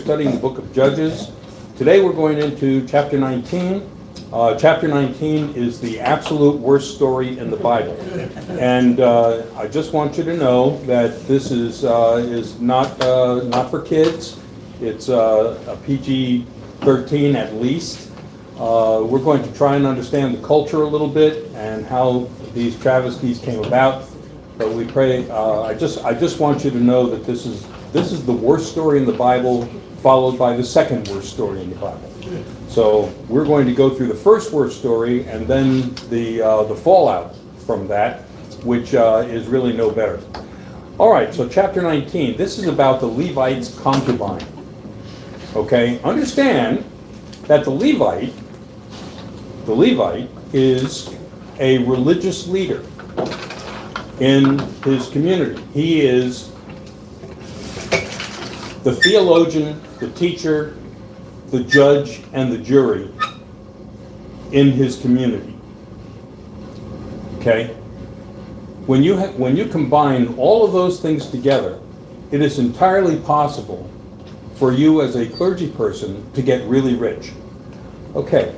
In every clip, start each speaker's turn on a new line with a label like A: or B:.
A: studying the book of Judges. Today we're going into chapter 19. Chapter 19 is the absolute worst story in the Bible. And I just want you to know that this is not for kids. It's a PG-13 at least. We're going to try and understand the culture a little bit and how these travesties came about. But we pray, I just want you to know that this is the worst story in the Bible, followed by the second worst story in the Bible. So we're going to go through the first worst story and then the fallout from that, which is really no better. All right, so chapter 19. This is about the Levite's concubine. Okay, understand that the Levite is a religious leader in his community. He is the theologian, the teacher, the judge, and the jury in his community. Okay? When you combine all of those things together, it is entirely possible for you as a clergy person to get really rich. Okay.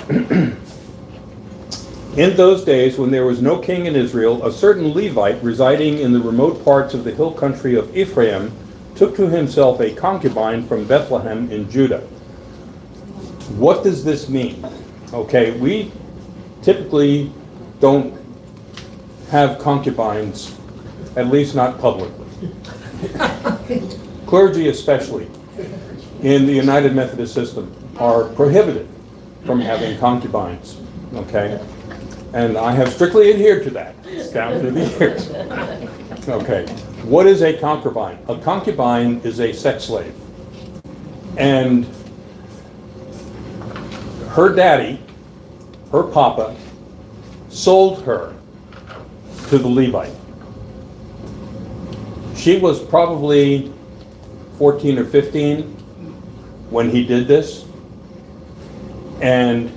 A: In those days, when there was no king in Israel, a certain Levite residing in the remote parts of the hill country of Ephraim took to himself a concubine from Bethlehem in Judah. What does this mean? Okay, we typically don't have concubines, at least not publicly. Clergy especially, in the United Methodist system, are prohibited from having concubines. Okay? And I have strictly adhered to that down through the years. Okay, what is a concubine? A concubine is a sex slave. And her daddy, her papa, sold her to the Levite. She was probably 14 or 15 when he did this. And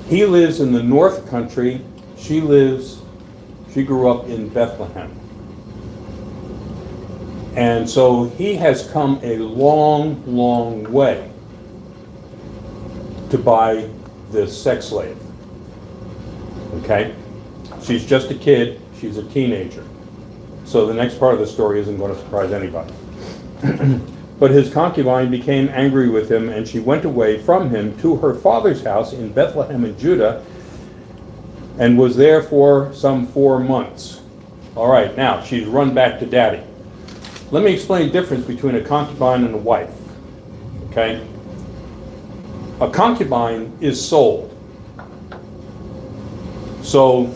A: he lives in the north country. She grew up in Bethlehem. And so he has come a long, long way to buy this sex slave. Okay? She's just a kid. She's a teenager. So the next part of the story isn't going to surprise anybody. But his concubine became angry with him, and she went away from him to her father's house in Bethlehem in Judah, and was there for some 4 months. All right, now she's run back to daddy. Let me explain the difference between a concubine and a wife. Okay? A concubine is sold. So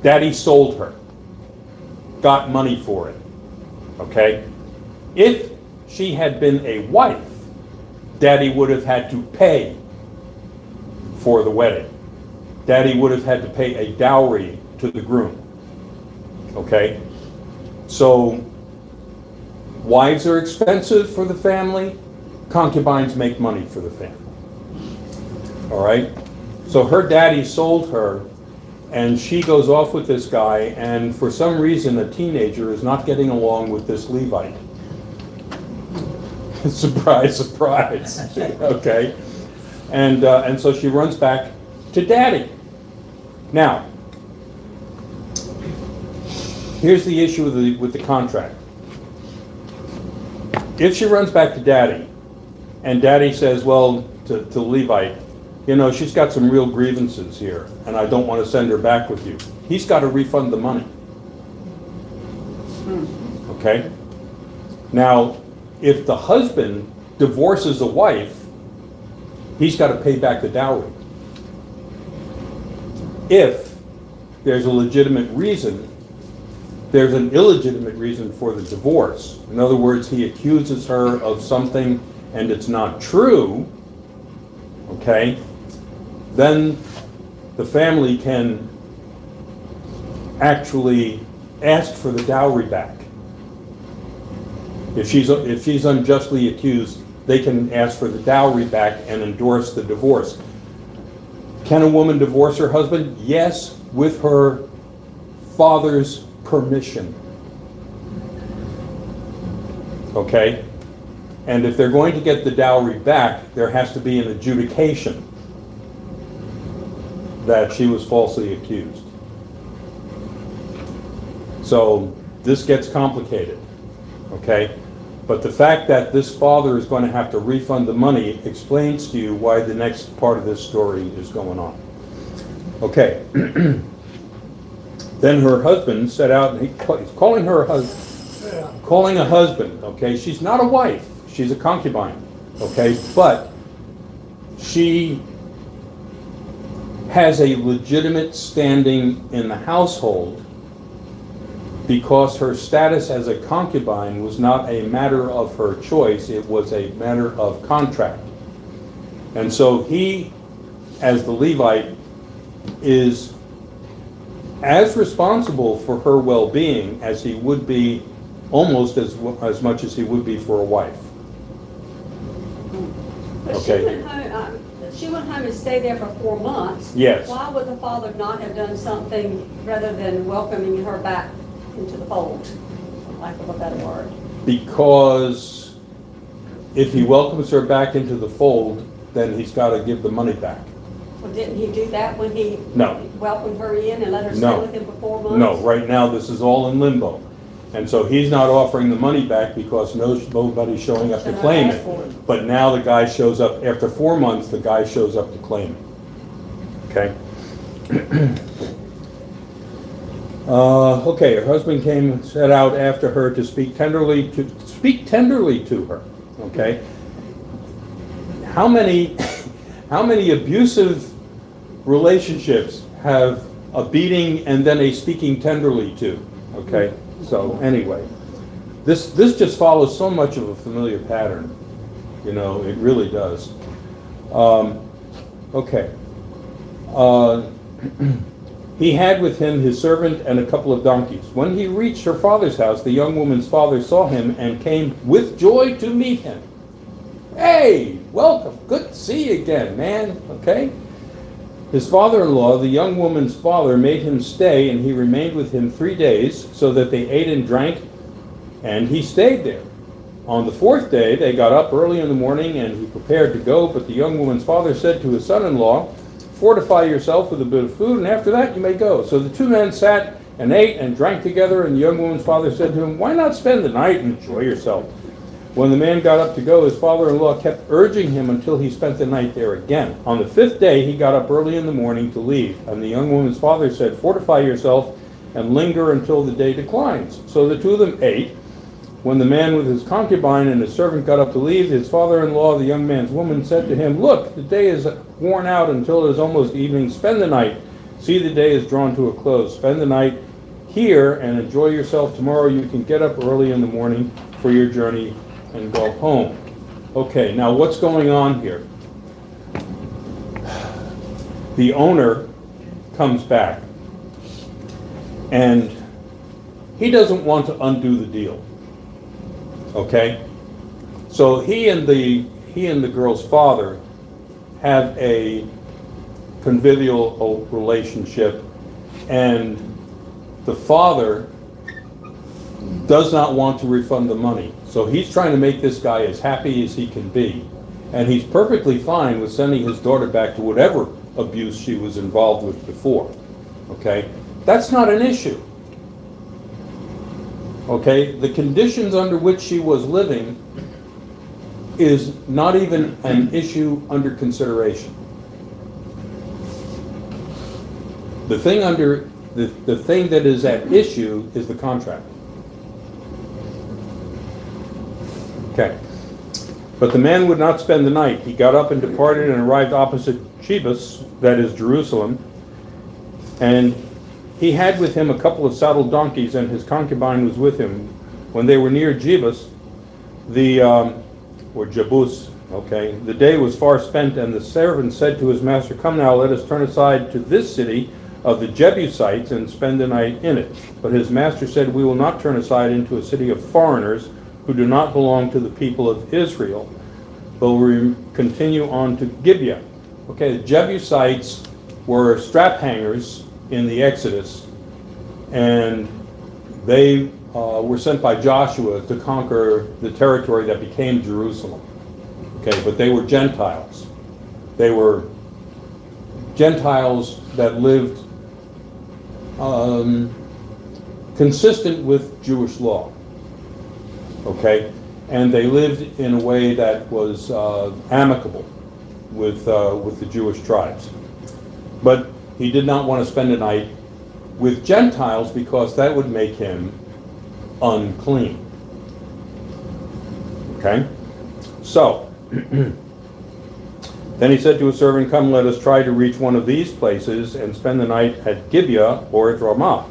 A: daddy sold her, got money for it. Okay? If she had been a wife, daddy would have had to pay for the wedding. Daddy would have had to pay a dowry to the groom. Okay? So, wives are expensive for the family. Concubines make money for the family. All right? So her daddy sold her, and she goes off with this guy, and for some reason a teenager is not getting along with this Levite. Surprise, surprise. Okay, and so she runs back to daddy. Now, here's the issue with the contract. If she runs back to daddy, and daddy says, well, to Levite, you know, she's got some real grievances here, and I don't want to send her back with you. He's got to refund the money. Okay? Now, if the husband divorces a wife, he's got to pay back the dowry. If there's a legitimate reason, there's an illegitimate reason for the divorce. In other words, he accuses her of something and it's not true, okay, then the family can actually ask for the dowry back. If she's unjustly accused, they can ask for the dowry back and endorse the divorce. Can a woman divorce her husband? Yes, with her father's permission. Okay? And if they're going to get the dowry back, there has to be an adjudication that she was falsely accused. So this gets complicated, okay? But the fact that this father is going to have to refund the money explains to you why the next part of this story is going on. Okay. Then her husband set out, and he's calling her calling a husband, okay? She's not a wife, she's a concubine, okay? But she has a legitimate standing in the household because her status as a concubine was not a matter of her choice, it was a matter of contract. And so he, as the Levite, is as responsible for her well-being as he would be, almost as much as he would be for a wife.
B: But
A: Okay.
B: she went home and stayed there for 4 months.
A: Yes.
B: Why would the father not have done something rather than welcoming her back into the fold, for lack of a better word?
A: Because if he welcomes her back into the fold, then he's got to give the money back.
B: Well, didn't he do that when he
A: No.
B: welcomed her in and let her stay
A: No.
B: with him for 4 months?
A: No, right now this is all in limbo. And so he's not offering the money back because nobody's showing up to
B: Shouldn't
A: claim
B: have
A: it.
B: asked for it.
A: But now the guy shows up, after 4 months, the guy shows up to claim it. Okay? Okay, her husband came and set out after her to speak tenderly to her. Okay? How many abusive relationships have a beating and then a speaking tenderly to? Okay, so anyway, this just follows so much of a familiar pattern, you know, it really does. Okay. He had with him his servant and a couple of donkeys. When he reached her father's house, the young woman's father saw him and came with joy to meet him. Hey, welcome, good to see you again, man, okay? His father-in-law, the young woman's father, made him stay, and he remained with him 3 days, so that they ate and drank, and he stayed there. On the 4th day, they got up early in the morning, and he prepared to go, but the young woman's father said to his son-in-law, fortify yourself with a bit of food, and after that you may go. So the two men sat and ate and drank together, and the young woman's father said to him, why not spend the night and enjoy yourself? When the man got up to go, his father-in-law kept urging him until he spent the night there again. On the 5th day, he got up early in the morning to leave, and the young woman's father said, fortify yourself and linger until the day declines. So the two of them ate. When the man with his concubine and his servant got up to leave, his father-in-law, the young man's woman, said to him, look, the day is worn out until it is almost evening. Spend the night. See, the day is drawn to a close. Spend the night here and enjoy yourself. Tomorrow you can get up early in the morning for your journey and go home. Okay, now what's going on here? The owner comes back, and he doesn't want to undo the deal. Okay? So he and the girl's father have a convivial relationship, and the father does not want to refund the money. So he's trying to make this guy as happy as he can be. And he's perfectly fine with sending his daughter back to whatever abuse she was involved with before. Okay? That's not an issue. Okay? The conditions under which she was living is not even an issue under consideration. The thing that is at issue is the contract. Okay. But the man would not spend the night. He got up and departed and arrived opposite Jebus, that is Jerusalem. And he had with him a couple of saddled donkeys, and his concubine was with him. When they were near Jebus, or Jebus, okay, the day was far spent, and the servant said to his master, come now, let us turn aside to this city of the Jebusites and spend the night in it. But his master said, we will not turn aside into a city of foreigners, who do not belong to the people of Israel, but will continue on to Gibeah. Okay, the Jebusites were strap hangers in the Exodus, and they were sent by Joshua to conquer the territory that became Jerusalem. Okay, but they were Gentiles. They were Gentiles that lived consistent with Jewish law. Okay, and they lived in a way that was amicable with the Jewish tribes. But he did not want to spend a night with Gentiles because that would make him unclean. Okay? So, then he said to his servant, "Come, let us try to reach one of these places and spend the night at Gibeah or at Ramah."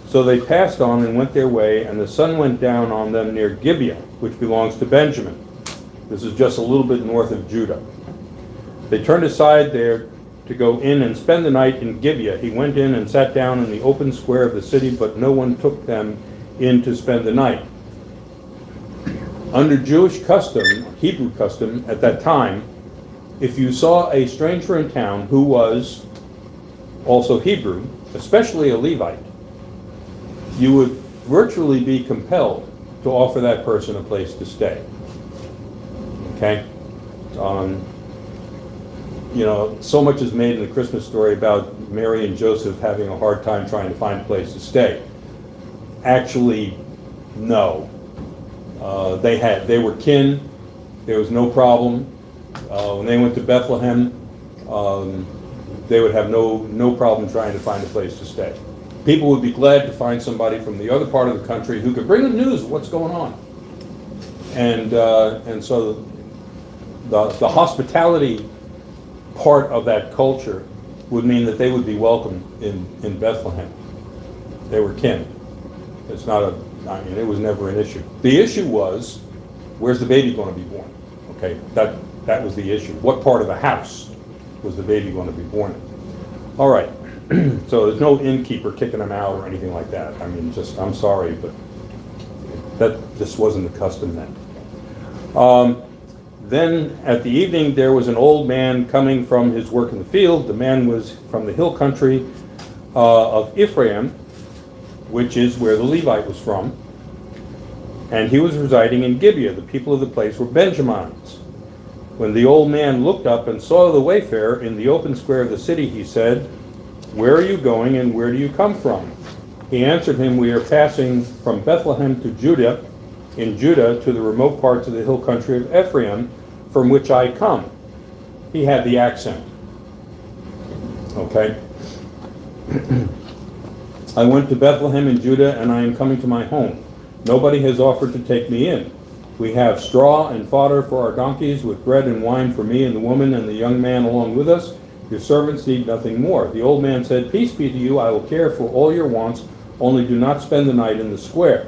A: So they passed on and went their way, and the sun went down on them near Gibeah, which belongs to Benjamin. This is just a little bit north of Judah. They turned aside there to go in and spend the night in Gibeah. He went in and sat down in the open square of the city, but no one took them in to spend the night. Under Jewish custom, Hebrew custom at that time, if you saw a stranger in town who was also Hebrew, especially a Levite, you would virtually be compelled to offer that person a place to stay. Okay? You know, so much is made in the Christmas story about Mary and Joseph having a hard time trying to find a place to stay. Actually, no. They were kin. There was no problem. When they went to Bethlehem, they would have no problem trying to find a place to stay. People would be glad to find somebody from the other part of the country who could bring them news of what's going on. And so the hospitality part of that culture would mean that they would be welcome in Bethlehem. They were kin. It was never an issue. The issue was, where's the baby going to be born? Okay, that was the issue. What part of the house was the baby going to be born in? All right, so there's no innkeeper kicking them out or anything like that. I mean, I'm sorry, but this wasn't the custom then. Then at the evening there was an old man coming from his work in the field. The man was from the hill country of Ephraim, which is where the Levite was from. And he was residing in Gibeah. The people of the place were Benjamites. When the old man looked up and saw the wayfarer in the open square of the city, he said, "Where are you going and where do you come from?" He answered him, "We are passing from Bethlehem to Judah, in Judah to the remote parts of the hill country of Ephraim, from which I come." He had the accent. Okay? "I went to Bethlehem in Judah, and I am coming to my home. Nobody has offered to take me in. We have straw and fodder for our donkeys, with bread and wine for me and the woman and the young man along with us. Your servants need nothing more." The old man said, "Peace be to you, I will care for all your wants, only do not spend the night in the square."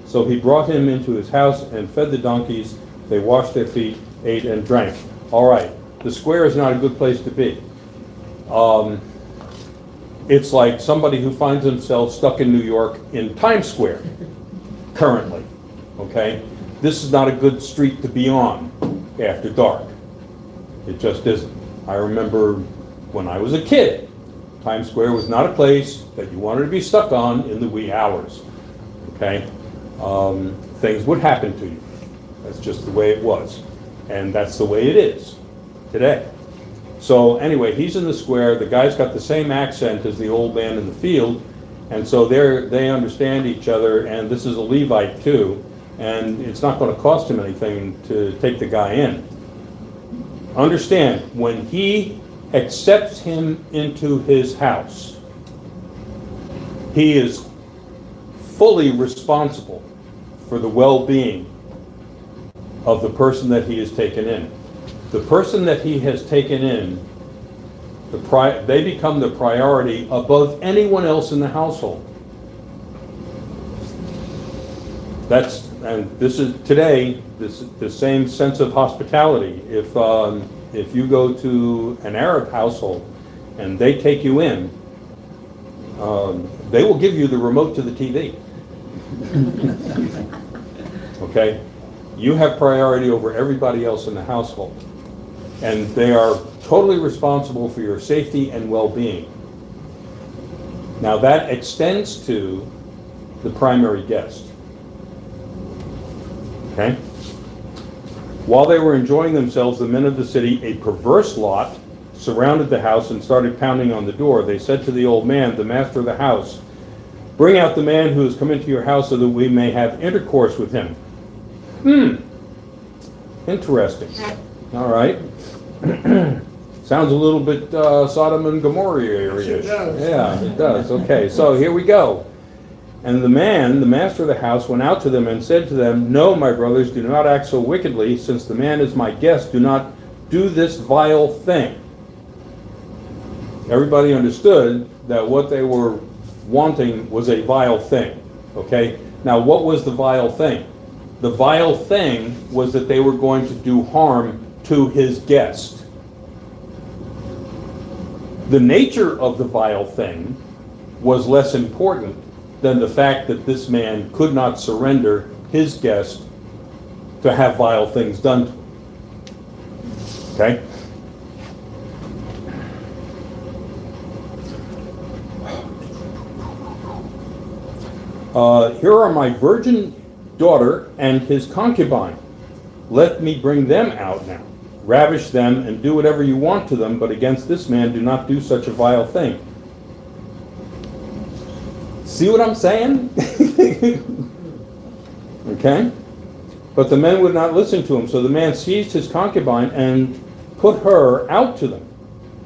A: So he brought him into his house and fed the donkeys. They washed their feet, ate and drank. All right, the square is not a good place to be. It's like somebody who finds themselves stuck in New York in Times Square currently. Okay, this is not a good street to be on after dark. It just isn't. I remember when I was a kid, Times Square was not a place that you wanted to be stuck on in the wee hours. Okay, things would happen to you. That's just the way it was, and that's the way it is today. So anyway, he's in the square. The guy's got the same accent as the old man in the field, and so they understand each other. And this is a Levite too, and it's not going to cost him anything to take the guy in. Understand, when he accepts him into his house, he is fully responsible for the well-being of the person that he has taken in. The person that he has taken in, they become the priority above anyone else in the household. And this is today, the same sense of hospitality. If you go to an Arab household and they take you in, they will give you the remote to the TV. Okay? You have priority over everybody else in the household. And they are totally responsible for your safety and well-being. Now that extends to the primary guest. Okay? While they were enjoying themselves, the men of the city, a perverse lot, surrounded the house and started pounding on the door. They said to the old man, the master of the house, "Bring out the man who has come into your house so that we may have intercourse with him." Interesting. All right. Sounds a little bit Sodom and Gomorrah area.
C: It does.
A: Yeah, it does. Okay, so here we go. And the man, the master of the house, went out to them and said to them, "No, my brothers, do not act so wickedly. Since the man is my guest, do not do this vile thing." Everybody understood that what they were wanting was a vile thing. Okay? Now, what was the vile thing? The vile thing was that they were going to do harm to his guest. The nature of the vile thing was less important than the fact that this man could not surrender his guest to have vile things done to him. Okay? Here are my virgin daughter and his concubine. Let me bring them out now. Ravish them and do whatever you want to them, but against this man do not do such a vile thing. See what I'm saying? Okay? But the men would not listen to him, so the man seized his concubine and put her out to them.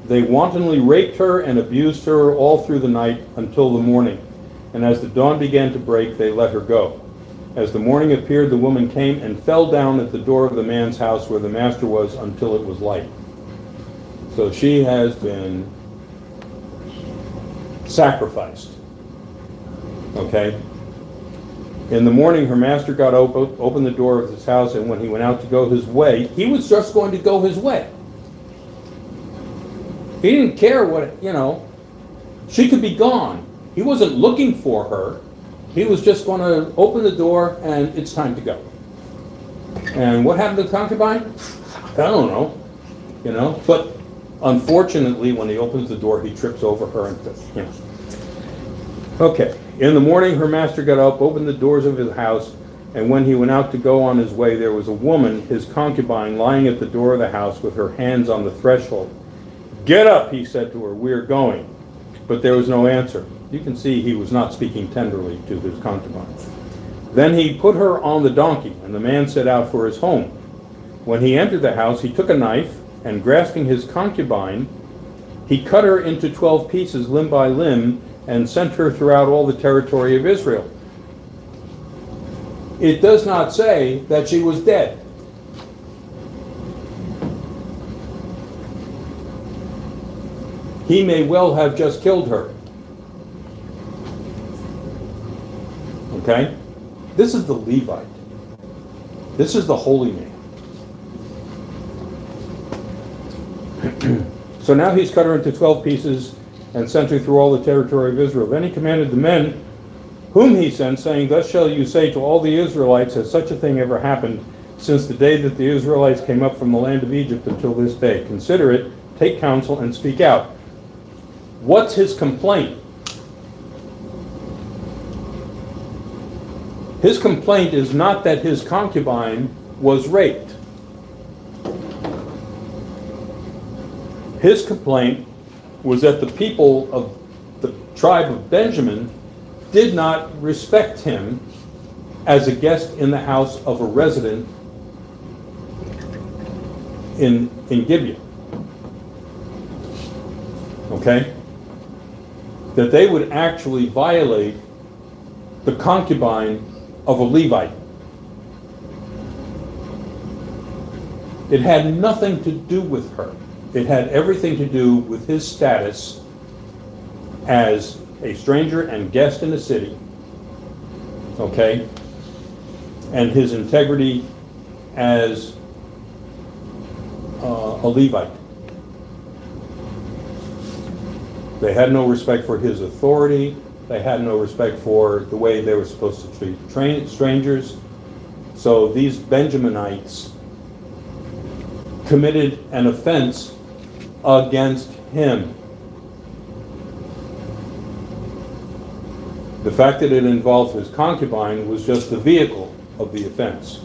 A: They wantonly raped her and abused her all through the night until the morning. And as the dawn began to break, they let her go. As the morning appeared, the woman came and fell down at the door of the man's house where the master was until it was light. So she has been sacrificed. Okay? In the morning, her master got opened the door of his house, and when he went out to go his way, he was just going to go his way. He didn't care what, she could be gone. He wasn't looking for her. He was just going to open the door and it's time to go. And what happened to the concubine? I don't know. But unfortunately, when he opens the door, he trips over her and, Okay. In the morning, her master got up, opened the doors of his house, and when he went out to go on his way, there was a woman, his concubine, lying at the door of the house with her hands on the threshold. "Get up," he said to her, "we are going." But there was no answer. You can see he was not speaking tenderly to his concubine. Then he put her on the donkey, and the man set out for his home. When he entered the house, he took a knife, and grasping his concubine, he cut her into 12 pieces, limb by limb, and sent her throughout all the territory of Israel. It does not say that she was dead. He may well have just killed her. Okay? This is the Levite. This is the holy man. So now he's cut her into 12 pieces and sent her through all the territory of Israel. Then he commanded the men whom he sent, saying, "Thus shall you say to all the Israelites, has such a thing ever happened since the day that the Israelites came up from the land of Egypt until this day? Consider it, take counsel, and speak out." What's his complaint? His complaint is not that his concubine was raped. His complaint was that the people of the tribe of Benjamin did not respect him as a guest in the house of a resident in Gibeah. Okay? That they would actually violate the concubine of a Levite. It had nothing to do with her. It had everything to do with his status as a stranger and guest in the city, okay, and his integrity as a Levite. They had no respect for his authority. They had no respect for the way they were supposed to treat strangers. So these Benjaminites committed an offense against him. The fact that it involved his concubine was just the vehicle of the offense.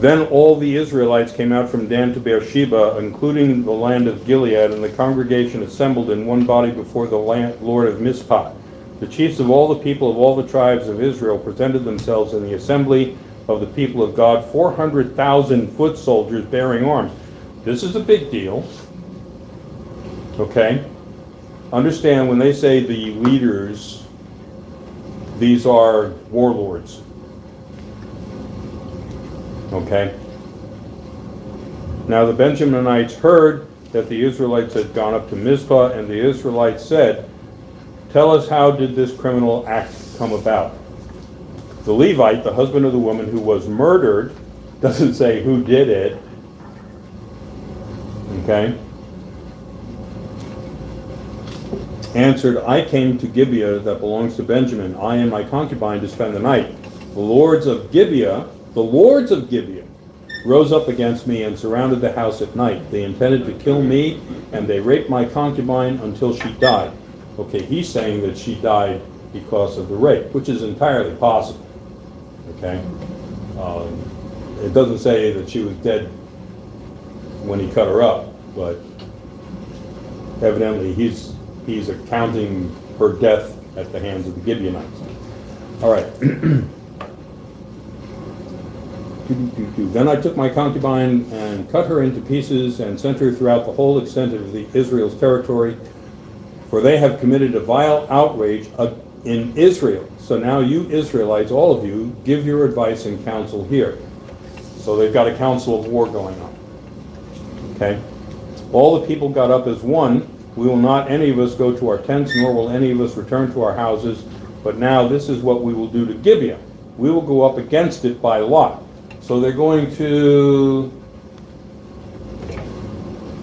A: Then all the Israelites came out from Dan to Beersheba, including the land of Gilead, and the congregation assembled in one body before the Lord of Mizpah. The chiefs of all the people of all the tribes of Israel presented themselves in the assembly of the people of God, 400,000 foot soldiers bearing arms. This is a big deal. Okay? Understand, when they say the leaders, these are warlords. Okay? Now the Benjaminites heard that the Israelites had gone up to Mizpah, and the Israelites said, "Tell us, how did this criminal act come about?" The Levite, the husband of the woman who was murdered, doesn't say who did it. Okay? Answered, "I came to Gibeah that belongs to Benjamin, I and my concubine, to spend the night. The lords of Gibeah rose up against me and surrounded the house at night. They intended to kill me, and they raped my concubine until she died." Okay, he's saying that she died because of the rape, which is entirely possible. Okay? It doesn't say that she was dead when he cut her up, but evidently he's accounting her death at the hands of the Gibeonites. All right. Then I took my concubine and cut her into pieces and sent her throughout the whole extent of Israel's territory, for they have committed a vile outrage in Israel. So now you Israelites, all of you, give your advice and counsel here. So they've got a council of war going on. Okay? All the people got up as one. "We will not any of us go to our tents, nor will any of us return to our houses. But now this is what we will do to Gibeah. We will go up against it by lot." So they're going to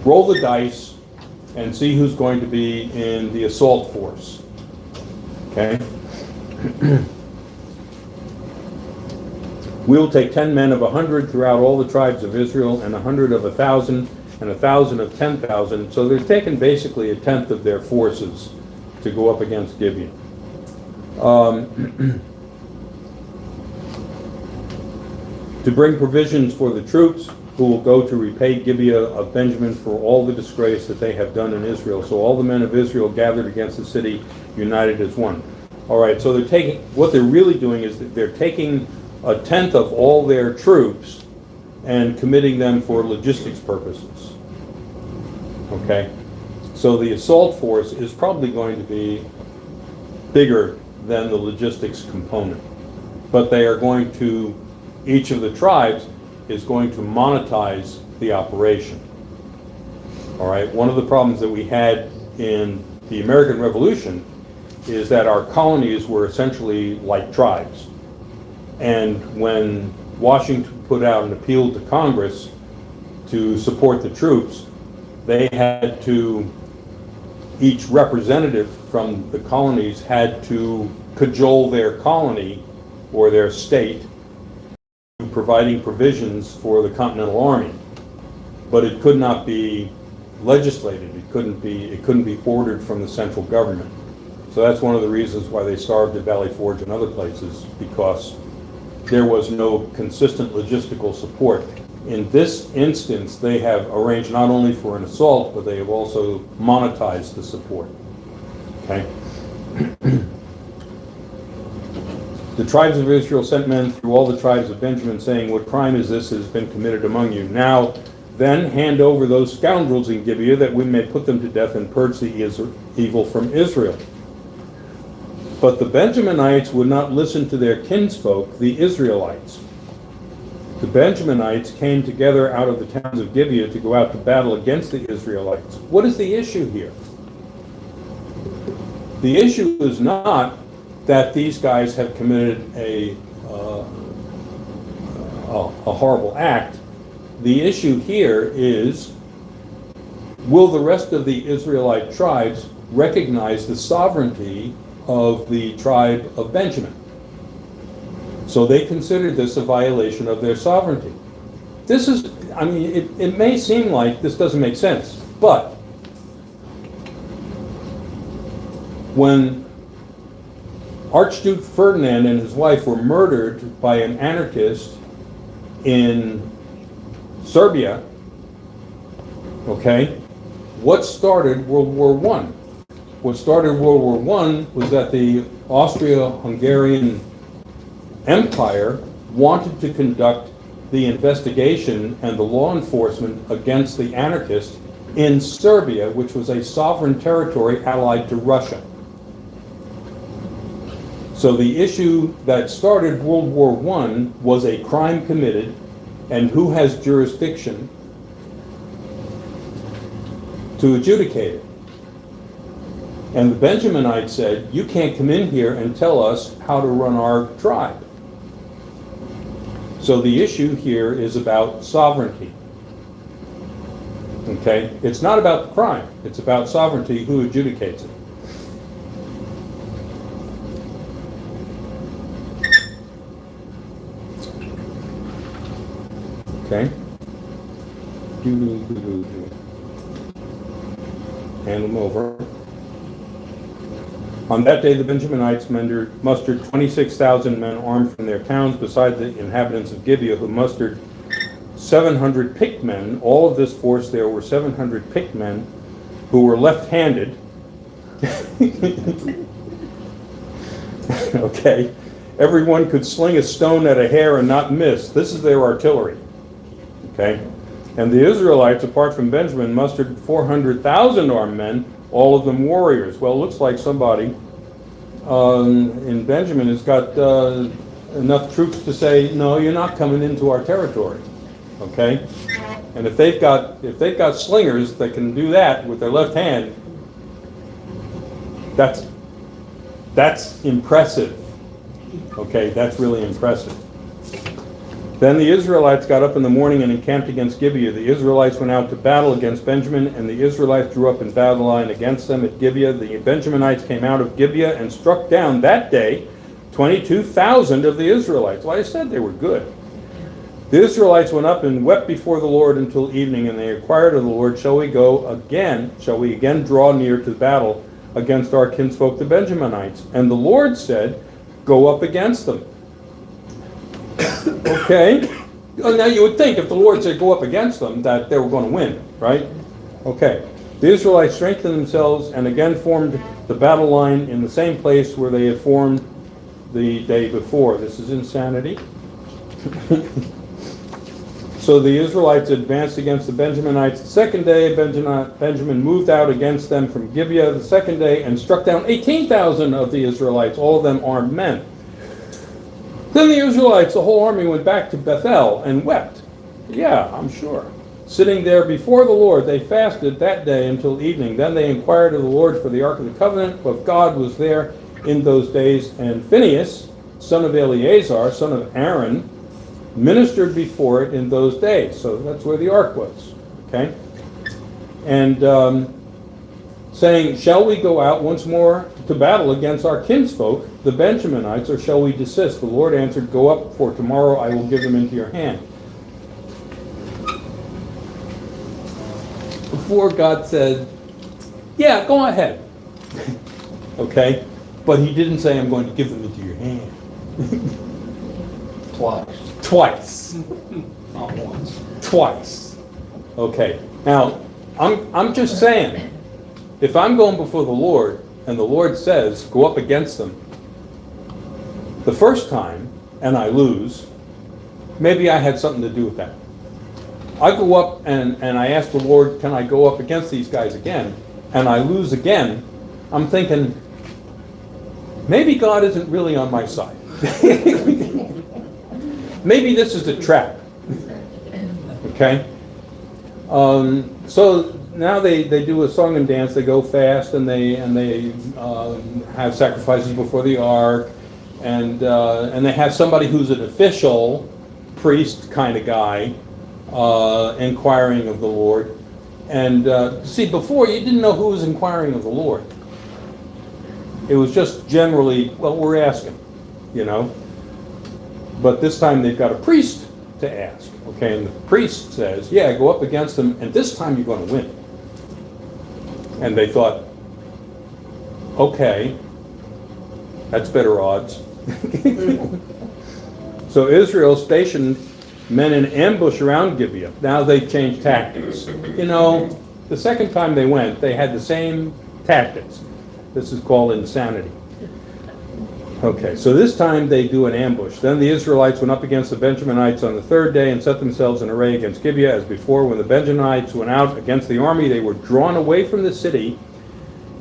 A: roll the dice and see who's going to be in the assault force. Okay? "We will take 10 men of 100 throughout all the tribes of Israel, and 100 of 1,000, and 1,000 of 10,000. So they're taking basically a tenth of their forces to go up against Gibeon. To bring provisions for the troops who will go to repay Gibeah of Benjamin for all the disgrace that they have done in Israel. So all the men of Israel gathered against the city, united as one. All right, so what they're really doing is that they're taking a tenth of all their troops and committing them for logistics purposes. Okay? So the assault force is probably going to be bigger than the logistics component. But they are going to, each of the tribes is going to monetize the operation. All right? One of the problems that we had in the American Revolution is that our colonies were essentially like tribes. And when Washington put out an appeal to Congress to support the troops, they had to, each representative from the colonies had to cajole their colony or their state providing provisions for the Continental Army. But it could not be legislated. It couldn't be ordered from the central government. So that's one of the reasons why they starved at Valley Forge and other places, because there was no consistent logistical support. In this instance, they have arranged not only for an assault, but they have also monetized the support. Okay? The tribes of Israel sent men through all the tribes of Benjamin, saying, "What crime is this that has been committed among you? Now then hand over those scoundrels in Gibeah, that we may put them to death and purge the evil from Israel." But the Benjaminites would not listen to their kinsfolk, the Israelites. The Benjaminites came together out of the towns of Gibeah to go out to battle against the Israelites. What is the issue here? The issue is not that these guys have committed a horrible act. The issue here is, will the rest of the Israelite tribes recognize the sovereignty of the tribe of Benjamin? So they considered this a violation of their sovereignty. This is, I mean, it may seem like this doesn't make sense, but when Archduke Ferdinand and his wife were murdered by an anarchist in Serbia, okay, what started World War I? What started World War I was that the Austro-Hungarian Empire wanted to conduct the investigation and the law enforcement against the anarchists in Serbia, which was a sovereign territory allied to Russia. So the issue that started World War I was a crime committed, and who has jurisdiction to adjudicate it? And the Benjaminites said, you can't come in here and tell us how to run our tribe. So the issue here is about sovereignty. Okay? It's not about the crime. It's about sovereignty, who adjudicates it. Okay? Hand them over. On that day, the Benjaminites mustered 26,000 men armed from their towns, beside the inhabitants of Gibeah, who mustered 700 picked men. All of this force there were 700 picked men who were left-handed. Okay? Everyone could sling a stone at a hare and not miss. This is their artillery. Okay? And the Israelites, apart from Benjamin, mustered 400,000 armed men, all of them warriors. Well, it looks like somebody in Benjamin has got enough troops to say, no, you're not coming into our territory. Okay? And if they've got slingers that can do that with their left hand, that's impressive. Okay, that's really impressive. Then the Israelites got up in the morning and encamped against Gibeah. The Israelites went out to battle against Benjamin, and the Israelites drew up in battle line against them at Gibeah. The Benjaminites came out of Gibeah and struck down that day 22,000 of the Israelites. Well, I said they were good. The Israelites went up and wept before the Lord until evening, and they inquired of the Lord, shall we again draw near to battle against our kinsfolk the Benjaminites? And the Lord said, go up against them. Okay. Now you would think if the Lord said go up against them that they were going to win, right? Okay. The Israelites strengthened themselves and again formed the battle line in the same place where they had formed the day before. This is insanity. So the Israelites advanced against the Benjaminites. The second day, Benjamin moved out against them from Gibeah the second day and struck down 18,000 of the Israelites, all of them armed men. Then the Israelites, the whole army, went back to Bethel and wept. Yeah, I'm sure. Sitting there before the Lord, they fasted that day until evening. Then they inquired of the Lord for the Ark of the Covenant, but God was there in those days. And Phinehas, son of Eleazar, son of Aaron, ministered before it in those days. So that's where the Ark was. Okay? And saying, shall we go out once more to battle against our kinsfolk, the Benjaminites, or shall we desist? The Lord answered, go up, for tomorrow I will give them into your hand. Before God said, yeah, go ahead. Okay? But he didn't say, I'm going to give them into your hand. Twice.
C: Not once.
A: Twice. Okay. Now, I'm just saying, if I'm going before the Lord, and the Lord says, go up against them, the first time, and I lose, maybe I had something to do with that. I go up and I ask the Lord, can I go up against these guys again? And I lose again. I'm thinking, maybe God isn't really on my side. Maybe this is a trap. Okay? So now they do a song and dance. They go fast and they have sacrifices before the ark, and they have somebody who's an official priest kind of guy inquiring of the Lord. And see, before you didn't know who was inquiring of the Lord. It was just generally, well, we're asking, you know. But this time they've got a priest to ask. Okay, and the priest says, yeah, go up against them, and this time you're going to win. And they thought, okay, that's better odds. So Israel stationed men in ambush around Gibeah. Now they've changed tactics. You know, the second time they went, they had the same tactics. This is called insanity. Okay, so this time they do an ambush. Then the Israelites went up against the Benjaminites on the third day and set themselves in array against Gibeah as before. When the Benjaminites went out against the army, they were drawn away from the city.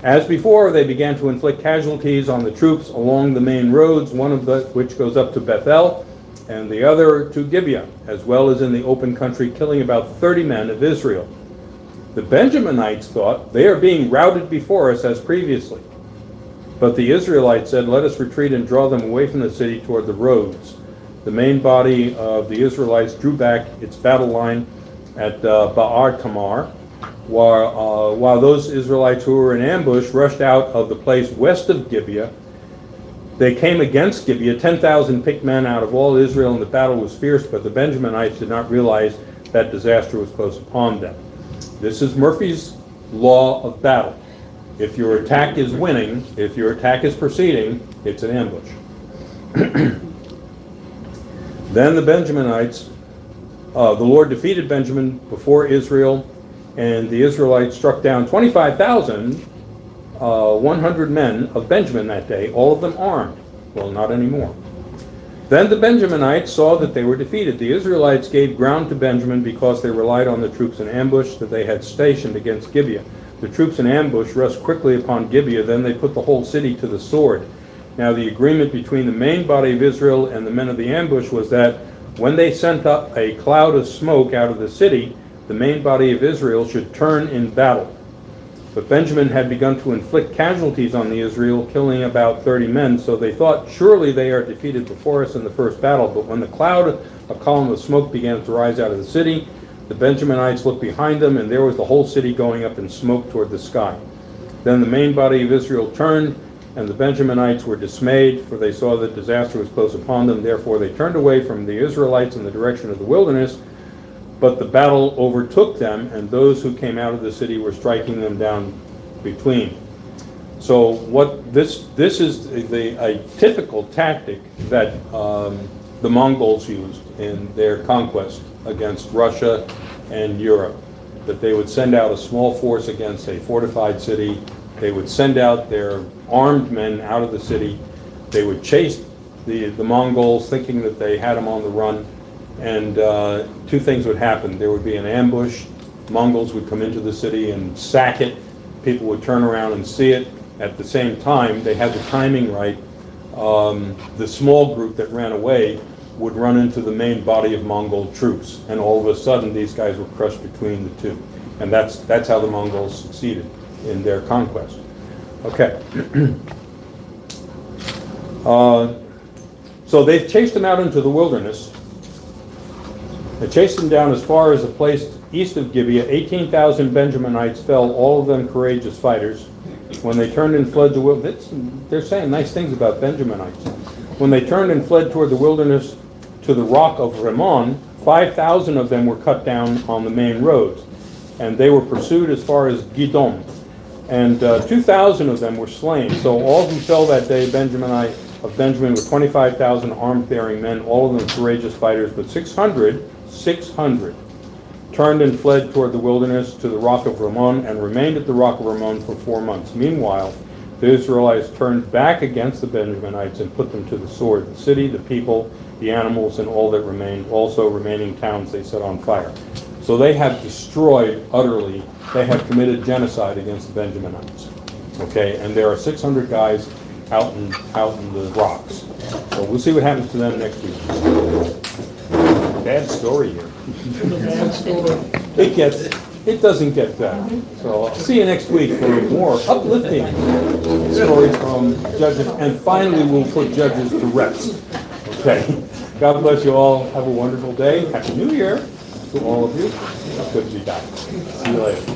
A: As before, they began to inflict casualties on the troops along the main roads, one of which goes up to Bethel, and the other to Gibeah, as well as in the open country, killing about 30 men of Israel. The Benjaminites thought, they are being routed before us as previously. But the Israelites said, let us retreat and draw them away from the city toward the roads. The main body of the Israelites drew back its battle line at Ba'ar Tamar, while those Israelites who were in ambush rushed out of the place west of Gibeah. They came against Gibeah, 10,000 picked men out of all Israel, and the battle was fierce, but the Benjaminites did not realize that disaster was close upon them. This is Murphy's law of battle. If your attack is winning, if your attack is proceeding, it's an ambush. Then the Benjaminites, the Lord defeated Benjamin before Israel, and the Israelites struck down 25,100 men of Benjamin that day, all of them armed. Well, not anymore. Then the Benjaminites saw that they were defeated. The Israelites gave ground to Benjamin because they relied on the troops in ambush that they had stationed against Gibeah. The troops in ambush rushed quickly upon Gibeah, then they put the whole city to the sword. Now the agreement between the main body of Israel and the men of the ambush was that when they sent up a cloud of smoke out of the city, the main body of Israel should turn in battle. But Benjamin had begun to inflict casualties on the Israel, killing about 30 men, so they thought, surely they are defeated before us in the first battle. But when the cloud, a column of smoke, began to rise out of the city, the Benjaminites looked behind them, and there was the whole city going up in smoke toward the sky. Then the main body of Israel turned, and the Benjaminites were dismayed, for they saw that disaster was close upon them. Therefore they turned away from the Israelites in the direction of the wilderness, but the battle overtook them, and those who came out of the city were striking them down between. So what this is a typical tactic that the Mongols used in their conquest against Russia and Europe, that they would send out a small force against a fortified city. They would send out their armed men out of the city. They would chase the Mongols, thinking that they had them on the run, and two things would happen. There would be an ambush. Mongols would come into the city and sack it. People would turn around and see it. At the same time, they had the timing right. The small group that ran away would run into the main body of Mongol troops, and all of a sudden these guys were crushed between the two. And that's how the Mongols succeeded in their conquest. Okay. So they've chased them out into the wilderness. They chased them down as far as a place east of Gibeah. 18,000 Benjaminites fell, all of them courageous fighters. When they turned and fled the wilderness, they're saying nice things about Benjaminites. When they turned and fled toward the wilderness to the rock of Rimmon, 5,000 of them were cut down on the main roads, and they were pursued as far as Gidom, and 2,000 of them were slain. So all who fell that day, Benjamin were 25,000 armed-bearing men, all of them courageous fighters, but 600 turned and fled toward the wilderness to the rock of Rimmon and remained at the rock of Rimmon for 4 months. Meanwhile, the Israelites turned back against the Benjaminites and put them to the sword. The city, the people, the animals, and all that remained, also remaining towns, they set on fire. So they have destroyed utterly, they have committed genocide against the Benjaminites. Okay, and there are 600 guys out in the rocks. So we'll see what happens to them next week. Bad story here. It doesn't get better. So I'll see you next week for more uplifting stories from Judges, and finally we'll put Judges to rest. Okay. God bless you all. Have a wonderful day. Happy New Year to all of you. Good to be back. See you later.